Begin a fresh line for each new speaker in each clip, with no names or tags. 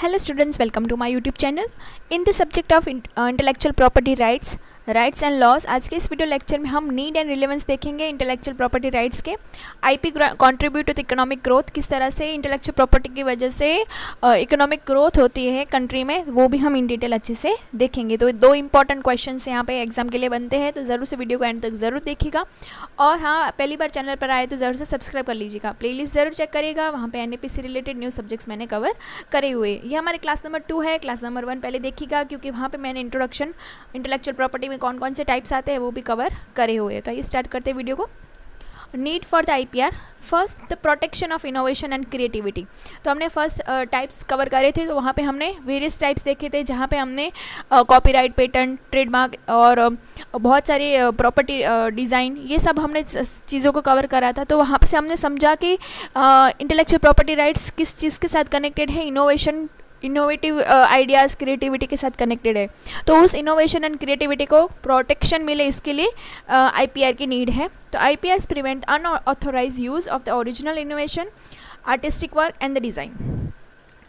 Hello students, welcome to my YouTube channel. In the subject of intellectual property rights and laws, आज के इस वीडियो lecture में हम नीड एंड रिलेवेंस देखेंगे इंटेलेक्चुअल प्रॉपर्टी राइट्स के। IP contribute to the economic growth, किस तरह से इंटेलेक्चुअल प्रॉपर्टी की वजह से इकोनॉमिक ग्रोथ होती है कंट्री में, वो भी हम इन डिटेल अच्छे से देखेंगे। तो दो इंपॉर्टेंट क्वेश्चंस यहाँ पे एग्जाम के लिए बनते हैं, तो ज़रूर से वीडियो को एंड तक ज़रूर देखिएगा। और हाँ, पहली बार चैनल पर आए तो ज़रूर से सब्सक्राइब कर लीजिएगा, प्लेलिस्ट ज़रूर चेक करिएगा, वहाँ पे एनएपीसी रिलेटेड न्यू सब्जेक्ट्स मैंने कवर करे हुए। ये हमारे क्लास नंबर 2 है, क्लास नंबर 1 पहले देखिएगा, क्योंकि वहाँ पर मैंने इंट्रोडक्शन इंटेलेक्चुअल प्रॉपर्टी में कौन कौन से टाइप्स आते हैं वो भी कवर करे हुए हैं। तो आइए स्टार्ट करते हैं वीडियो को। Need for the IPR, first the protection of innovation and creativity. तो हमने फर्स्ट टाइप्स कवर करे थे, तो वहाँ पे हमने वेरियस टाइप्स देखे थे, जहाँ पे हमने कॉपीराइट, पेटेंट, ट्रेडमार्क और बहुत सारे प्रॉपर्टी डिज़ाइन, ये सब हमने चीज़ों को कवर करा था। तो वहाँ से हमने समझा कि इंटेलेक्चुअल प्रॉपर्टी राइट्स किस चीज़ के साथ कनेक्टेड है, इनोवेटिव आइडियाज़, क्रिएटिविटी के साथ कनेक्टेड है। तो उस इनोवेशन एंड क्रिएटिविटी को प्रोटेक्शन मिले, इसके लिए आईपीआर की नीड है। तो IPR prevent unauthorise use of the original innovation, artistic work and the design.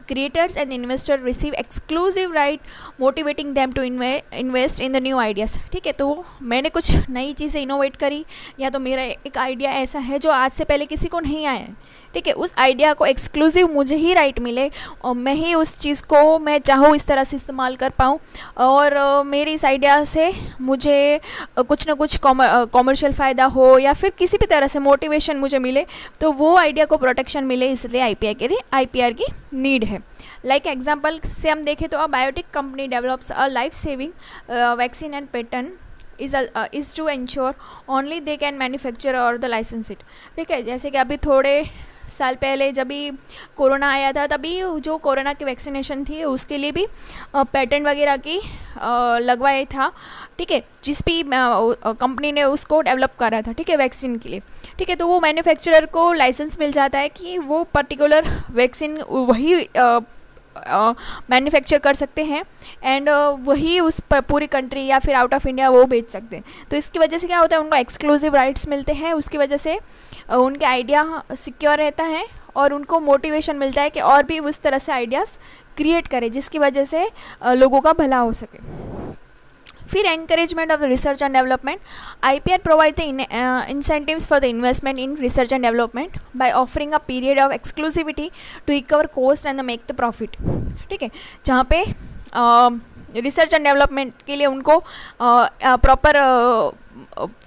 Creators and investors receive exclusive right, motivating them to invest in the new ideas। ठीक है, तो मैंने कुछ नई चीज़ें इनोवेट करी, या तो मेरा एक आइडिया ऐसा है जो आज से पहले किसी को नहीं आया है, ठीक है, उस आइडिया को एक्सक्लूसिव मुझे ही राइट मिले और मैं ही उस चीज़ को मैं चाहूँ इस तरह से इस्तेमाल कर पाऊँ, और मेरे इस आइडिया से मुझे कुछ ना कुछ कॉमर्शियल फ़ायदा हो या फिर किसी भी तरह से मोटिवेशन मुझे मिले, तो वो आइडिया को प्रोटेक्शन मिले, इसलिए आईपीआर की नीड है। लाइक एग्जाम्पल से हम देखें तो a biotech company develops a life saving vaccine and patent is to ensure only they can manufacture और द लाइसेंस इट। ठीक है, जैसे कि अभी थोड़े साल पहले जब भी कोरोना आया था, तभी जो कोरोना की वैक्सीनेशन थी उसके लिए भी पेटेंट वगैरह की लगवाया था। ठीक है, जिस भी कंपनी ने उसको डेवलप करा था, ठीक है, वैक्सीन के लिए। ठीक है, तो वो मैन्युफैक्चरर को लाइसेंस मिल जाता है कि वो पर्टिकुलर वैक्सीन वही मैन्युफैक्चर कर सकते हैं एंड वही उस पूरी कंट्री या फिर आउट ऑफ इंडिया वो बेच सकते हैं। तो इसकी वजह से क्या होता है, उनको एक्सक्लूसिव राइट्स मिलते हैं, उसकी वजह से उनके आइडिया सिक्योर रहता है और उनको मोटिवेशन मिलता है कि और भी उस तरह से आइडियाज़ क्रिएट करें, जिसकी वजह से लोगों का भला हो सके। फिर encouragement of research and development, IPR provide the incentives for the investment in research and development by offering a period of exclusivity to recover cost and make the profit। ठीक है, जहाँ पे रिसर्च एंड डेवलपमेंट के लिए उनको proper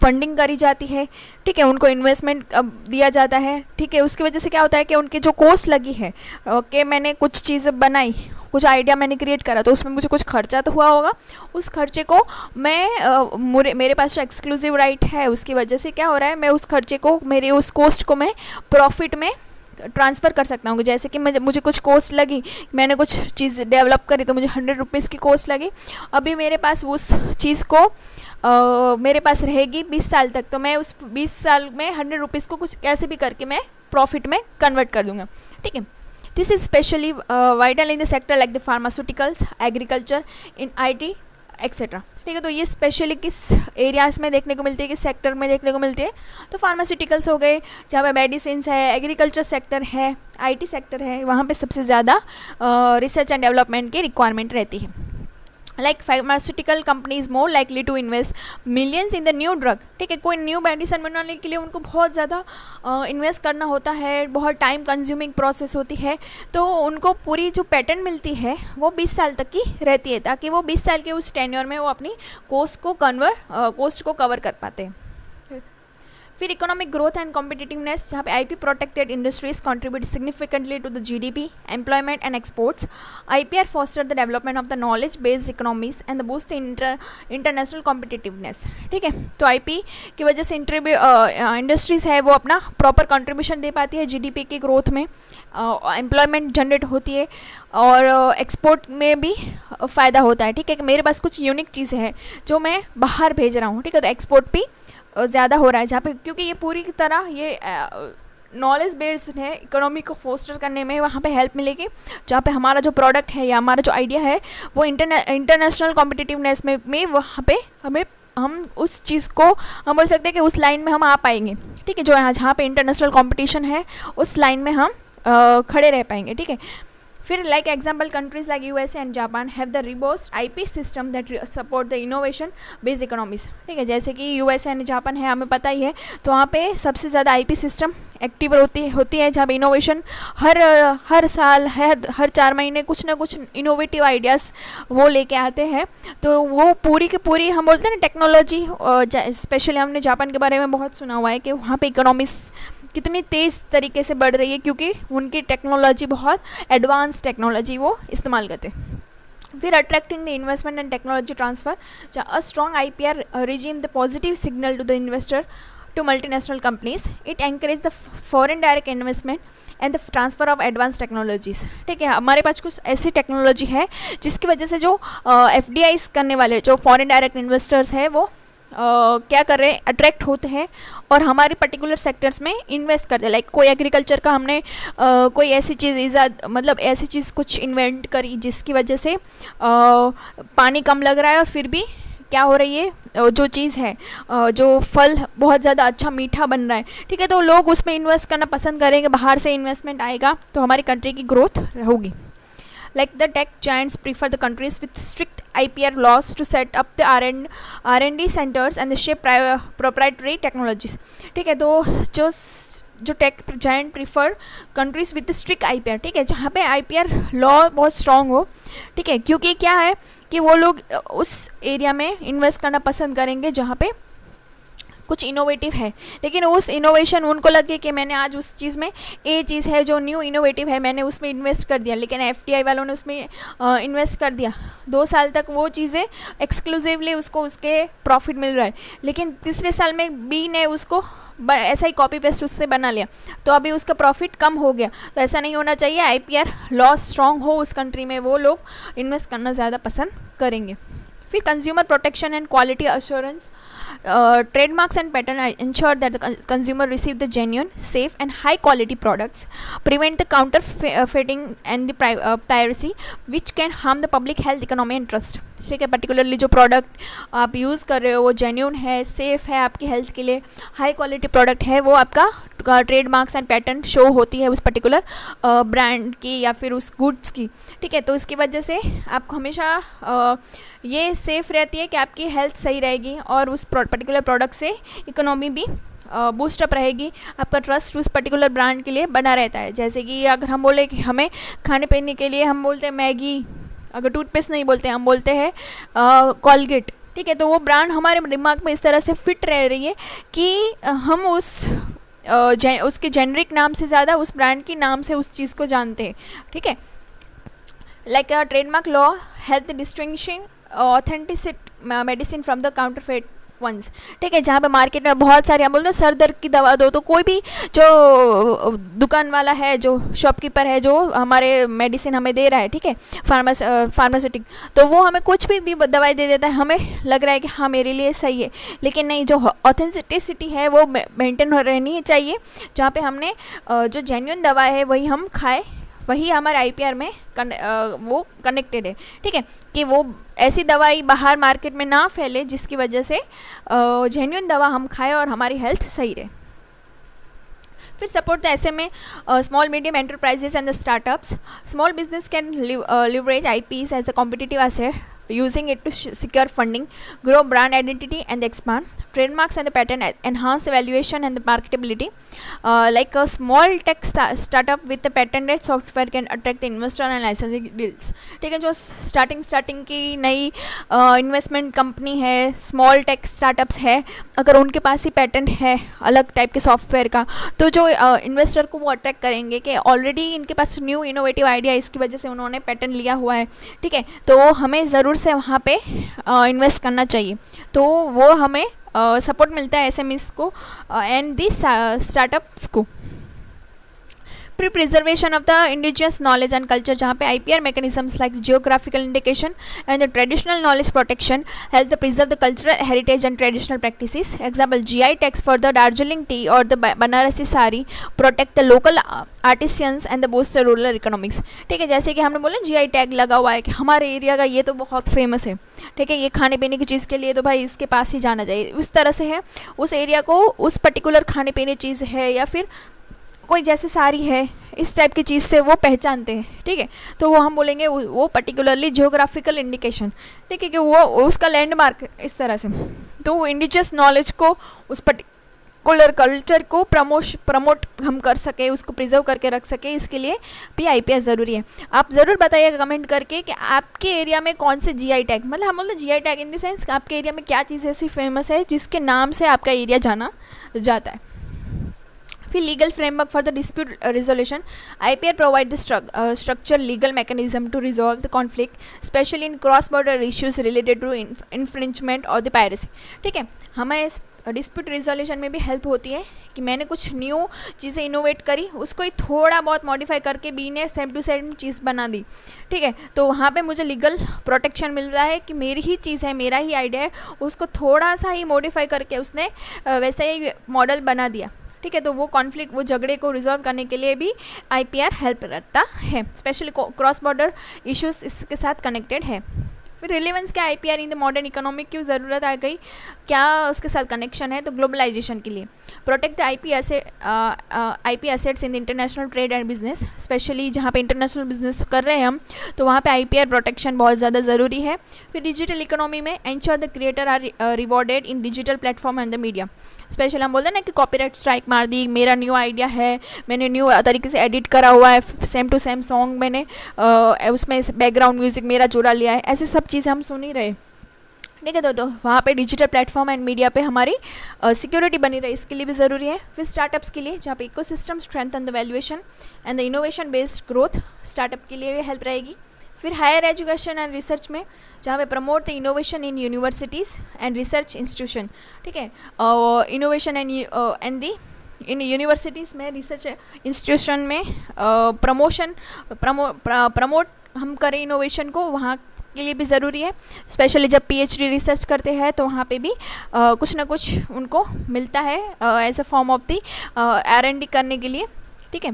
funding करी जाती है, ठीक है, उनको इन्वेस्टमेंट दिया जाता है। ठीक है, उसकी वजह से क्या होता है कि उनकी जो कॉस्ट लगी है कि मैंने कुछ चीज़ बनाई, कुछ आइडिया मैंने क्रिएट करा, तो उसमें मुझे कुछ खर्चा तो हुआ होगा, उस खर्चे को मैं मेरे पास जो एक्सक्लूसिव राइट है उसकी वजह से क्या हो रहा है, मैं उस खर्चे को, मेरे उस कॉस्ट को मैं प्रॉफिट में ट्रांसफ़र कर सकता हूँ। जैसे कि मुझे कुछ कॉस्ट लगी, मैंने कुछ चीज़ डेवलप करी, तो मुझे 100 रुपीज़ की कॉस्ट लगी, अभी मेरे पास उस चीज़ को मेरे पास रहेगी 20 साल तक, तो मैं उस 20 साल में 100 रुपीज़ को कुछ कैसे भी करके मैं प्रॉफिट में कन्वर्ट कर दूँगा। ठीक है, this is specially vital in the sector like the pharmaceuticals, agriculture, in IT etcetera. ठीक है, तो ये स्पेशली किस एरियाज़ में देखने को मिलती है, किस सेक्टर में देखने को मिलती है, तो फार्मास्यूटिकल्स हो गए, जहाँ पे मेडिसिन है, एग्रीकल्चर सेक्टर है, IT सेक्टर है, वहाँ पे सबसे ज़्यादा रिसर्च एंड डेवलपमेंट की रिक्वायरमेंट रहती है। Like pharmaceutical companies more likely to invest millions in the new drug. ठीक है, कोई न्यू मेडिसिन बनाने के लिए उनको बहुत ज़्यादा इन्वेस्ट करना होता है, बहुत टाइम कंज्यूमिंग प्रोसेस होती है, तो उनको पूरी जो पेटेंट मिलती है वो 20 साल तक की रहती है, ताकि वो 20 साल के उस टेन्योर में वो अपनी कॉस्ट को कवर कर पाते हैं। फिर इकोनॉमिक ग्रोथ एंड कॉम्पिटिटिवनेस, जहाँ पे IP protected industries contribute significantly to the GDP, employment and exports. IPR foster the development of the knowledge based economies and the boost international competitiveness. ठीक है, तो आईपी की वजह से इंडस्ट्रीज है वो अपना प्रॉपर कंट्रीब्यूशन दे पाती है GDP की ग्रोथ में, एम्प्लॉयमेंट जनरेट होती है और एक्सपोर्ट में भी फ़ायदा होता है। ठीक है, कि मेरे पास कुछ यूनिक चीज़ें हैं जो मैं बाहर भेज रहा हूँ, ठीक है, तो एक्सपोर्ट भी ज़्यादा हो रहा है, जहाँ पे क्योंकि ये पूरी तरह ये नॉलेज बेस्ड है, इकोनॉमी को फोस्टर करने में वहाँ पे हेल्प मिलेगी, जहाँ पे हमारा जो प्रोडक्ट है या हमारा जो आइडिया है वो इंटरनेशनल कॉम्पिटिटिवनेस में वहाँ पे हम उस चीज़ को हम बोल सकते हैं कि उस लाइन में हम आ पाएंगे। ठीक है, जो जहाँ पे इंटरनेशनल कॉम्पिटिशन है उस लाइन में हम खड़े रह पाएंगे। ठीक है, फिर like example countries like USA and Japan have the robust आईपी system that support the innovation based economies. ठीक है, जैसे कि यूएसए एंड जापान है, हमें पता ही है, तो वहाँ पे सबसे ज़्यादा आईपी सिस्टम एक्टिव होती है, जहाँ पे इनोवेशन हर साल हर 4 महीने कुछ ना कुछ इनोवेटिव आइडियाज़ वो लेके आते हैं। तो वो पूरी की पूरी हम बोलते हैं ना टेक्नोलॉजी, स्पेशली हमने जापान के बारे में बहुत सुना हुआ है कि वहाँ पे इकोनॉमीज कितनी तेज़ तरीके से बढ़ रही है, क्योंकि उनकी टेक्नोलॉजी बहुत एडवांस टेक्नोलॉजी वो इस्तेमाल करते हैं। फिर attracting the investment and technology transfer, a strong IPR regime the positive signal to the investor to multinational companies. It encourage the foreign direct investment and the transfer of advanced technologies। ठीक है, हमारे पास कुछ ऐसी technology है जिसकी वजह से जो FDIs करने वाले जो फॉरेन डायरेक्ट इन्वेस्टर्स हैं वो क्या कर रहे हैं, अट्रैक्ट होते हैं और हमारे पर्टिकुलर सेक्टर्स में इन्वेस्ट करते हैं। लाइक कोई एग्रीकल्चर का हमने कोई ऐसी चीज़ ईजाद मतलब ऐसी चीज़ कुछ इन्वेंट करी जिसकी वजह से पानी कम लग रहा है और फिर भी क्या हो रही है, जो चीज़ है जो फल बहुत ज़्यादा अच्छा मीठा बन रहा है। ठीक है, तो लोग उसमें इन्वेस्ट करना पसंद करेंगे, बाहर से इन्वेस्टमेंट आएगा तो हमारी कंट्री की ग्रोथ होगी। Like the tech giants prefer the countries with strict IPR laws to set up the R&D centers and the shape proprietary technologies। ठीक है, तो जो tech giant prefer countries with strict IPR, ठीक है, जहाँ पे IPR लॉ बहुत strong हो। ठीक है, क्योंकि क्या है कि वो लोग उस एरिया में इन्वेस्ट करना पसंद करेंगे जहाँ पे कुछ इनोवेटिव है, लेकिन उस इनोवेशन उनको लगे कि मैंने आज उस चीज़ में ये चीज़ है जो न्यू इनोवेटिव है, मैंने उसमें इन्वेस्ट कर दिया, लेकिन FDI वालों ने उसमें इन्वेस्ट कर दिया, 2 साल तक वो चीज़ें एक्सक्लूसिवली उसको उसके प्रॉफिट मिल रहा है, लेकिन तीसरे साल में B ने उसको ऐसा ही कॉपी पेस्ट उससे बना लिया तो अभी उसका प्रॉफिट कम हो गया। तो ऐसा नहीं होना चाहिए, IPR लॉ स्ट्रॉन्ग हो उस कंट्री में, वो लोग इन्वेस्ट करना ज़्यादा पसंद करेंगे। फिर consumer protection and quality assurance, trademarks and patent ensure that the consumer receive the genuine, safe and high quality products, prevent the counterfeiting and the piracy which can harm the public health, economy and trust। ठीक है, particularly जो product आप use कर रहे हो वो genuine है, safe है आपकी हेल्थ के लिए, हाई क्वालिटी प्रोडक्ट है, वो आपका ट्रेडमार्क्स एंड पैटर्न शो होती है उस पर्टिकुलर ब्रांड की या फिर उस गुड्स की। ठीक है, तो इसकी वजह से आपको हमेशा ये सेफ़ रहती है कि आपकी हेल्थ सही रहेगी और उस पर्टिकुलर प्रोडक्ट से इकोनॉमी भी बूस्टअप रहेगी, आपका ट्रस्ट उस पर्टिकुलर ब्रांड के लिए बना रहता है। जैसे कि अगर हम बोले कि हमें खाने पीने के लिए हम बोलते हैं मैगी, अगर टूथपेस्ट नहीं बोलते हम बोलते हैं कॉलगेट। ठीक है, तो वो ब्रांड हमारे दिमाग में इस तरह से फिट रह रही है कि हम उसके जेनरिक नाम से ज़्यादा उस ब्रांड के नाम से उस चीज़ को जानते हैं। ठीक है, like trademark law health distinguishing authenticity medicine from the counterfeit ones. ठीक है, जहाँ पे मार्केट में बहुत सारे हम बोलते हैं सर दर्द की दवा दो, तो कोई भी जो दुकान वाला है, जो शॉपकीपर है, जो हमारे मेडिसिन हमें दे रहा है, ठीक है, फार्मास्यूटिक, तो वो हमें कुछ भी दवाई दे देता है, हमें लग रहा है कि हाँ मेरे लिए सही है, लेकिन नहीं, जो ऑथेंटिसिटी है वो मेंटेन रहनी चाहिए, जहाँ पे हमने जो जेन्युइन दवा है वही हम खाएँ, वही हमारे IPR में वो कनेक्टेड है। ठीक है, कि वो ऐसी दवाई बाहर मार्केट में ना फैले जिसकी वजह से जेन्युइन दवा हम खाएं और हमारी हेल्थ सही रहे। फिर support the SME small medium enterprises and the startups. Small business can leverage IPs as a competitive asset, using it to secure funding, grow brand identity and expand. Trademarks and the patent enhance the valuation and the marketability. Like a small tech startup with the patented software can attract the investor and licensing deals। ठीक है, जो starting की नई investment company है, small tech startups है, अगर उनके पास ही patent है अलग टाइप के सॉफ्टवेयर का, तो जो इन्वेस्टर को वो अट्रैक्ट करेंगे कि ऑलरेडी इनके पास न्यू इनोवेटिव आइडिया, इसकी वजह से उन्होंने पेटेंट लिया हुआ है। ठीक है, तो हमें ज़रूर से वहाँ पे इन्वेस्ट करना चाहिए, तो वो हमें सपोर्ट मिलता है SMEs को एंड दी स्टार्टअप्स को। Pre preservation of the indigenous knowledge and culture, जहाँ पे IPR mechanisms like geographical indication and the traditional knowledge protection help to preserve the cultural heritage and traditional practices. Example, GI tags for the Darjeeling tea or the Banarasi sari protect the local artisans and the boost the rural economics। ठीक है, जैसे कि हमने बोला GI tag लगा हुआ है कि हमारे एरिया का ये तो बहुत फेमस है, ठीक है, ये खाने पीने की चीज़ के लिए तो भाई इसके पास ही जाना चाहिए, उस तरह से है, उस एरिया को उस पर्टिकुलर खाने पीने चीज़ है या फिर कोई जैसे साड़ी है इस टाइप की चीज़ से वो पहचानते हैं, ठीक है, तो वो हम बोलेंगे वो पर्टिकुलरली जियोग्राफिकल इंडिकेशन, ठीक है, कि वो उसका लैंडमार्क इस तरह से, तो वो इंडिजियस नॉलेज को, उस पर्टिकुलर कल्चर को प्रमोट हम कर सके, उसको प्रिजर्व करके रख सके, इसके लिए भी IPR ज़रूरी है। आप ज़रूर बताइएगा कमेंट करके कि आपके एरिया में कौन से GI टैग, मतलब हम बोलते GI tag in the sense आपके एरिया में क्या चीज़ ऐसी फेमस है जिसके नाम से आपका एरिया जाना जाता है। फिर legal framework for the dispute resolution, IPR provide the structure legal mechanism to resolve the conflict specially in cross border issues related to infringement और द पायरेसी, ठीक है, हमें इस डिस्प्यूट रिजोल्यूशन में भी हेल्प होती है कि मैंने कुछ न्यू चीज़ें इनोवेट करी, उसको ही थोड़ा बहुत मॉडिफाई करके बी ने सेम टू सेम चीज़ बना दी, ठीक है, तो वहाँ पे मुझे लीगल प्रोटेक्शन मिल रहा है कि मेरी ही चीज़ है, मेरा ही आइडिया है, उसको थोड़ा सा ही मॉडिफाई करके उसने वैसा ही मॉडल बना दिया, ठीक है, तो वो कॉन्फ्लिक्ट, वो झगड़े को रिजॉल्व करने के लिए भी IPR हेल्प करता है, स्पेशली क्रॉस बॉर्डर इश्यूज इसके साथ कनेक्टेड है। फिर रिलेवेंस क्या IPR in the modern economy क्यों ज़रूरत आ गई, क्या उसके साथ कनेक्शन है, तो ग्लोबलाइजेशन के लिए, protect the IP assets in the international trade and business, specially जहाँ पे इंटरनेशनल बिजनेस कर रहे हैं हम, तो वहाँ पे IPR प्रोटेक्शन बहुत ज़्यादा ज़रूरी है। फिर डिजिटल इकोनॉमी में ensure the creator are rewarded in digital platform and the media, especially हम बोलते हैं ना कि कॉपीराइट स्ट्राइक मार दी, मेरा न्यू आइडिया है, मैंने न्यू तरीके से एडिट करा हुआ है, सेम टू सेम सॉन्ग मैंने उसमें बैकग्राउंड म्यूजिक मेरा चुरा लिया है, ऐसे सब चीज़ें हम सुन ही रहे, ठीक है, तो वहाँ पे डिजिटल प्लेटफॉर्म एंड मीडिया पे हमारी सिक्योरिटी बनी रहे, इसके लिए भी ज़रूरी है। फिर स्टार्टअप्स के लिए जहाँ पे ecosystem strengthen the valuation and the innovation based growth, startup के लिए भी हेल्प रहेगी। फिर हायर एजुकेशन एंड रिसर्च में जहाँ पे promote the innovation in universities and research institution, ठीक है, innovation and the in universities में रिसर्च इंस्टीट्यूशन में प्रमोट हम करें इनोवेशन को, वहाँ के लिए भी ज़रूरी है, स्पेशली जब PhD रिसर्च करते हैं तो वहाँ पे भी कुछ ना कुछ उनको मिलता है as a form of the R&D करने के लिए, ठीक है।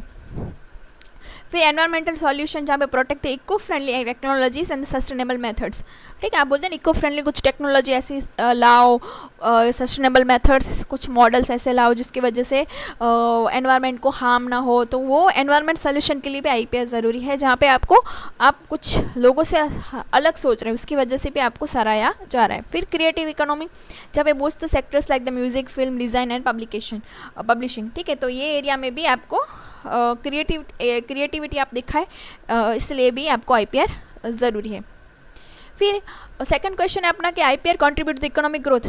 फिर एनवायरमेंटल सॉल्यूशन जहाँ पे protect the eco friendly technologies and sustainable methods, ठीक है, आप बोलते हैं इको फ्रेंडली कुछ टेक्नोलॉजी ऐसी लाओ, सस्टेनेबल मेथड्स कुछ मॉडल्स ऐसे लाओ जिसकी वजह से एनवायरनमेंट को हार्म ना हो, तो वो एनवायरनमेंट सोल्यूशन के लिए भी IPR ज़रूरी है, जहाँ पे आप कुछ लोगों से अलग सोच रहे हैं उसकी वजह से भी आपको सराहा जा रहा है। फिर क्रिएटिव इकोनॉमी जहाँ पे boost the sectors like the music, film, design and publishing, ठीक है, तो ये एरिया में भी आपको क्रिएटिविटी आप दिखाए, इसलिए भी आपको IPR ज़रूरी है। फिर सेकंड क्वेश्चन है अपना कि IPR contribute to the economic growth,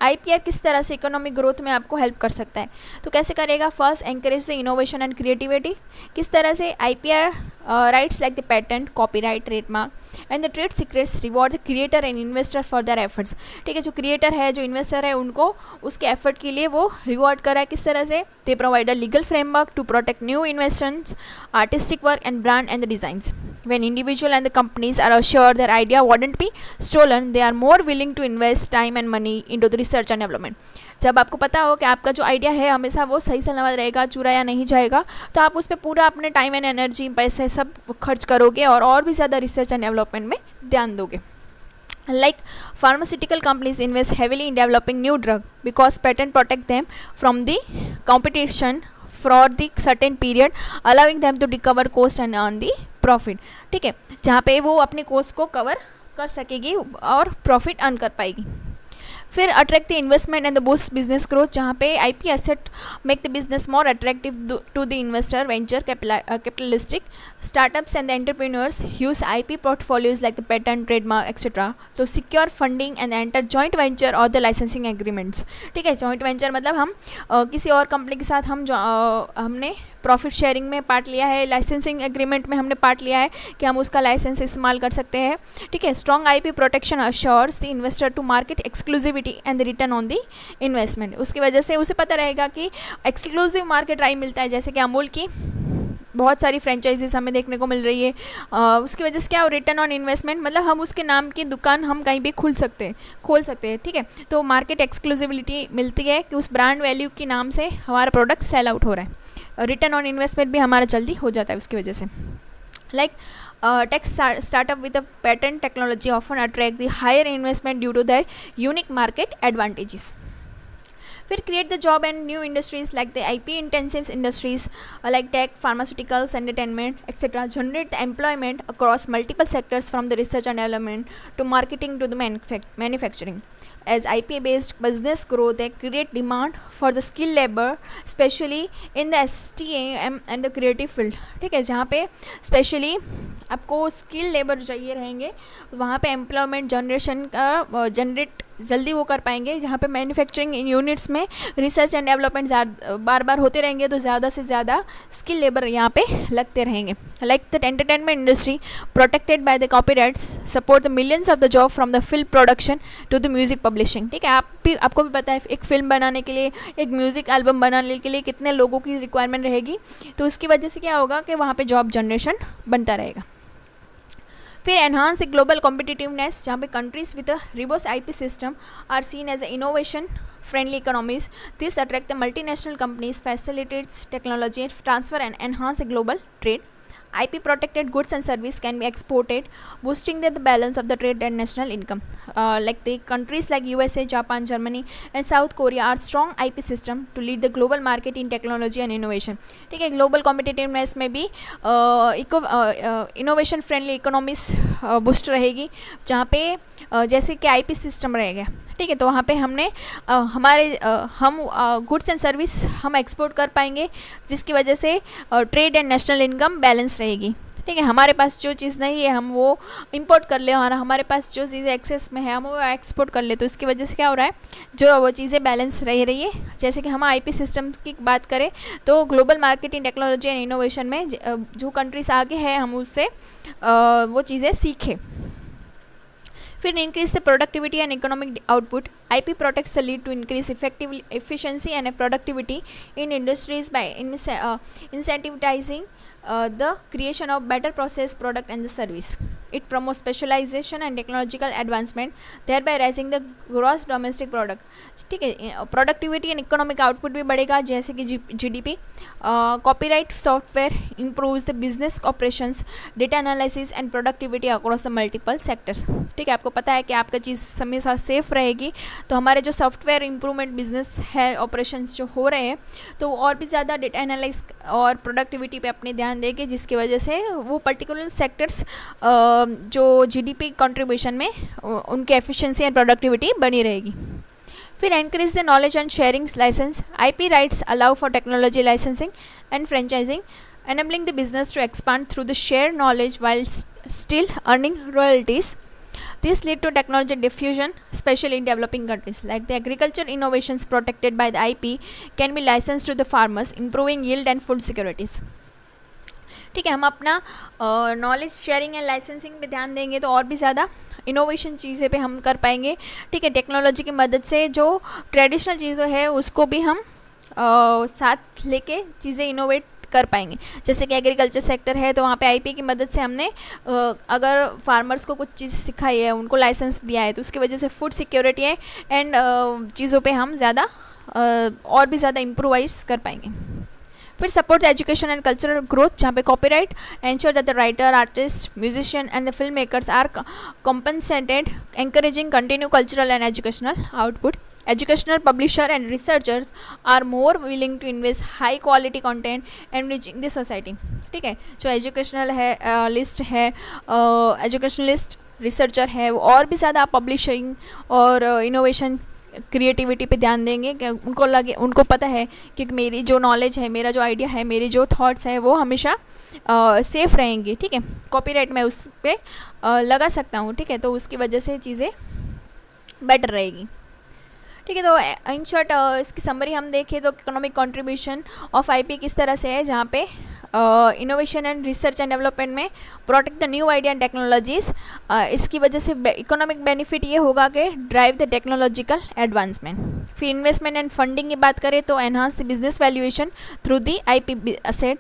IPR किस तरह से इकोनॉमिक ग्रोथ में आपको हेल्प कर सकता है, तो कैसे करेगा, first encourage the innovation and creativity, किस तरह से IPR rights like the patent, copyright, trademark and the trade secrets reward the creator and investor for their efforts, ठीक है, जो क्रिएटर है, जो इन्वेस्टर है, उनको उसके एफर्ट के लिए वो रिवॉर्ड कर रहा है, किस तरह से, they provide a legal framework to protect new investments, artistic work and brand and the designs, when individual and the companies are assured their idea wouldn't be stolen, they are more willing to invest time and money into the research and development. जब आपको पता हो कि आपका जो idea है हमेशा वो सही सलामत रहेगा, चुराया नहीं जाएगा, तो आप उस पर पूरा अपने टाइम एंड एनर्जी, पैसे सब खर्च करोगे और भी ज़्यादा रिसर्च एंड डेवलपमेंट में ध्यान दोगे। Like pharmaceutical companies invest heavily in developing new drug because patent protect them from the competition for the certain period, allowing them to recover cost and earn the profit, ठीक है, जहाँ पे वो अपने coast को कवर कर सकेगी और प्रॉफिट अर्न कर पाएगी। फिर attract the investment and the boost business growth, जहाँ पे IP asset make the business more attractive to the investor, venture capitalistic startups and the entrepreneurs use IP portfolios like the patent, trademark etcetera to secure funding and enter joint venture और the licensing agreements, ठीक है, joint venture मतलब हम किसी और company के साथ हमने प्रॉफिट शेयरिंग में पार्ट लिया है, लाइसेंसिंग एग्रीमेंट में हमने पार्ट लिया है कि हम उसका लाइसेंस इस्तेमाल कर सकते हैं, ठीक है। Strong IP protection assures the investor to market exclusivity and the return on the investment, उसकी वजह से उसे पता रहेगा कि एक्सक्लूसिव मार्केट राइट मिलता है, जैसे कि अमूल की बहुत सारी फ्रेंचाइजीज हमें देखने को मिल रही है, उसकी वजह से क्या हो, रिटर्न ऑन इन्वेस्टमेंट मतलब हम उसके नाम की दुकान हम कहीं भी खोल सकते हैं, ठीक है, तो मार्केट एक्सक्लूसिविटी मिलती है कि उस ब्रांड वैल्यू के नाम से हमारा प्रोडक्ट सेल आउट हो रहा है, रिटर्न ऑन इन्वेस्टमेंट भी हमारा जल्दी हो जाता है उसकी वजह से। Like tech startup with a patent technology often attract the higher investment due to their unique market advantages. फिर create the job and new industries like the IP intensive industries like tech, pharmaceuticals, entertainment etcetera. Generate the employment across multiple sectors from the research and development to marketing to the manufacturing. As IP-based business grow, they create demand for the skilled labor, especially in the STEM and the creative field. ठीक है, जहाँ पे specially आपको skill labour चाहिए रहेंगे, वहाँ पे employment generation का जनरेट जल्दी वो कर पाएंगे. जहाँ पे मैन्युफैक्चरिंग यूनिट्स में रिसर्च एंड डेवलपमेंट बार बार होते रहेंगे, तो ज़्यादा से ज़्यादा स्किल लेबर यहाँ पे लगते रहेंगे. Like the entertainment industry protected by the copyrights support the millions of the job from the film production to the music publishing. ठीक है, आपको भी पता है एक फिल्म बनाने के लिए, एक म्यूज़िक एल्बम बनाने के लिए कितने लोगों की रिक्वायरमेंट रहेगी. तो इसकी वजह से क्या होगा कि वहाँ पे जॉब जनरेशन बनता रहेगा. फिर एनहांस द ग्लोबल कॉम्पिटिटिवनेस, जहाँ पे countries with a robust IP system are seen as innovation friendly economies. This attract the multinational companies, facilitates technology transfer and enhance the global trade. IP protected goods and service can be exported, boosting the balance of the trade and national income. Like the countries like USA, Japan, Germany and South Korea are strong IP system to lead the global market in technology and innovation. ठीक है, global competitiveness में भी innovation friendly economies boost रहेगी, जहाँ पे जैसे कि IP system रहेगा. ठीक है, तो वहाँ पे हमने हम गुड्स एंड सर्विस हम एक्सपोर्ट कर पाएंगे, जिसकी वजह से trade and national income balance रहेगी. ठीक है, हमारे पास जो चीज़ नहीं है हम वो इंपोर्ट कर ले, और हमारे पास जो चीज़ें एक्सेस में है हम वो एक्सपोर्ट कर ले. तो इसकी वजह से क्या हो रहा है, जो वो चीज़ें बैलेंस रह रही है. जैसे कि हम IP सिस्टम की बात करें तो global marketing, technology and innovation में जो कंट्रीज आगे हैं हम उससे वो चीज़ें सीखें. फिर increase the productivity and economic output. IP protects the lead to increase efficiency and productivity in industries by incentivizing the creation of better process, product and the service. It promotes specialization and technological advancement, thereby raising the gross domestic product. ठीक है, productivity and economic output भी बढ़ेगा, जैसे कि GDP. Copyright software improves the business operations, data analysis and productivity across the multiple sectors. ठीक है, आपको पता है कि आपका चीज़ हमेशा सेफ रहेगी, तो हमारे जो सॉफ्टवेयर इम्प्रूवमेंट बिजनेस है, ऑपरेशंस जो हो रहे हैं, तो और भी ज़्यादा डेटा एनालिस और प्रोडक्टिविटी पे अपने ध्यान देंगे, जिसकी वजह से वो पर्टिकुलर सेक्टर्स जो GDP कंट्रीब्यूशन में उनकी एफिशिएंसी एंड प्रोडक्टिविटी बनी रहेगी. फिर encourage the knowledge and sharing license. IP rights allow for technology licensing and franchising, enabling the business to expand through the shared knowledge while still earning royalties. This lead to technology diffusion, especially in developing countries. Like the agriculture innovations protected by the IP can be licensed to the farmers, improving yield and food securities. ठीक है, हम अपना knowledge sharing and licensing पे ध्यान देंगे तो और भी ज़्यादा इनोवेशन चीज़ें पे हम कर पाएंगे. ठीक है, टेक्नोलॉजी की मदद से जो ट्रेडिशनल चीज़ें है उसको भी हम साथ लेके चीज़ें इनोवेट कर पाएंगे. जैसे कि एग्रीकल्चर सेक्टर है तो वहाँ पे IP की मदद से हमने अगर फार्मर्स को कुछ चीज़ सिखाई है, उनको लाइसेंस दिया है, तो उसकी वजह से फूड सिक्योरिटी है एंड चीज़ों पे हम ज़्यादा और भी ज़्यादा इम्प्रूवाइज कर पाएंगे. फिर support education and cultural growth, जहाँ पे copyright ensure that the writer, artist, musician and the film makers are compensated, encouraging continue cultural and educational output. Educational publisher and researchers are more willing to invest high quality content enriching the society. ठीक है, जो educational है list है, educationalist researcher है, वो और भी ज़्यादा पब्लिशिंग और इनोवेशन क्रिएटिविटी पे ध्यान देंगे कि उनको पता है कि मेरी जो नॉलेज है, मेरा जो आइडिया है, मेरे जो थॉट्स हैं वो हमेशा सेफ रहेंगे. ठीक है, कॉपीराइट मैं उस पर लगा सकता हूँ. ठीक है, तो उसकी वजह से चीज़ें बेटर रहेगी. ठीक है, तो इन शॉर्ट इसकी समरी हम देखें तो इकोनॉमिक कंट्रीब्यूशन ऑफ IP किस तरह से है, जहाँ पे innovation and research and development में protect the new idea and technologies. इसकी वजह से इकोनॉमिक बेनिफिट ये होगा कि ड्राइव द टेक्नोलॉजिकल एडवांसमेंट. फिर इन्वेस्टमेंट एंड फंडिंग की बात करें तो enhance the business valuation through the IP asset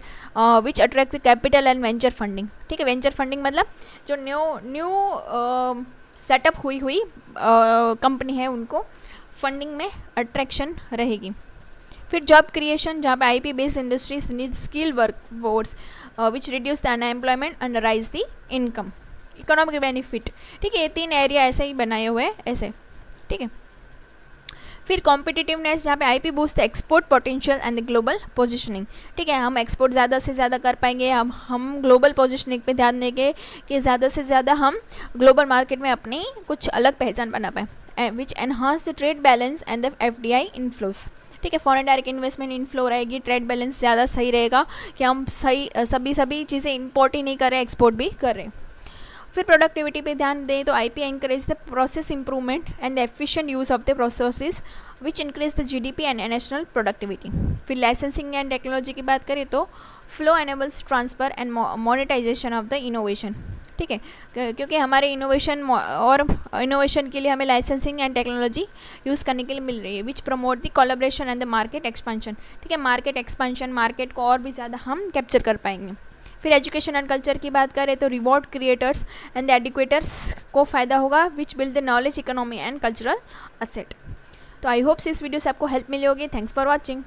which attract the capital and venture funding. ठीक है, वेंचर फंडिंग मतलब जो न्यू सेटअप हुई कंपनी है उनको फंडिंग में अट्रैक्शन रहेगी. फिर जॉब क्रिएशन, जहाँ पे IP based industries need skill work force which reduce the unemployment and rise the income. Economic benefit. ठीक है, ये 3 एरिया ऐसे ही बनाए हुए हैं ऐसे. ठीक है, फिर कॉम्पिटिटिवनेस, जहाँ पे IP boost the export potential and the global positioning. ठीक है, हम एक्सपोर्ट ज़्यादा से ज़्यादा कर पाएंगे, हम ग्लोबल पोजिशनिंग पे ध्यान देंगे कि ज़्यादा से ज़्यादा हम ग्लोबल मार्केट में अपनी कुछ अलग पहचान बना पाएँ, which enhance the trade balance and the FDI inflows. ठीक है, फॉरेन डायरेक्ट इन्वेस्टमेंट इनफ्लो रहेगी, ट्रेड बैलेंस ज़्यादा सही रहेगा कि हम सभी चीज़ें इंपोर्ट ही नहीं कर रहे, एक्सपोर्ट भी कर रहे। फिर प्रोडक्टिविटी पे ध्यान दें तो IP encourage the process improvement and the efficient use of the processes which increase the GDP and national productivity. फिर लाइसेंसिंग एंड टेक्नोलॉजी की बात करें तो flow enables transfer and monetization of the innovation. ठीक है, क्योंकि हमारे इनोवेशन के लिए हमें लाइसेंसिंग एंड टेक्नोलॉजी यूज़ करने के लिए मिल रही है, विच promote the collaboration and the market expansion. ठीक है, मार्केट एक्सपेंशन, मार्केट को और भी ज़्यादा हम कैप्चर कर पाएंगे। फिर एजुकेशन एंड कल्चर की बात करें तो reward creators and the educators को फ़ायदा होगा, which build the knowledge economy and cultural asset. तो आई होप्स इस वीडियो से आपको हेल्प मिली होगी। Thanks for watching.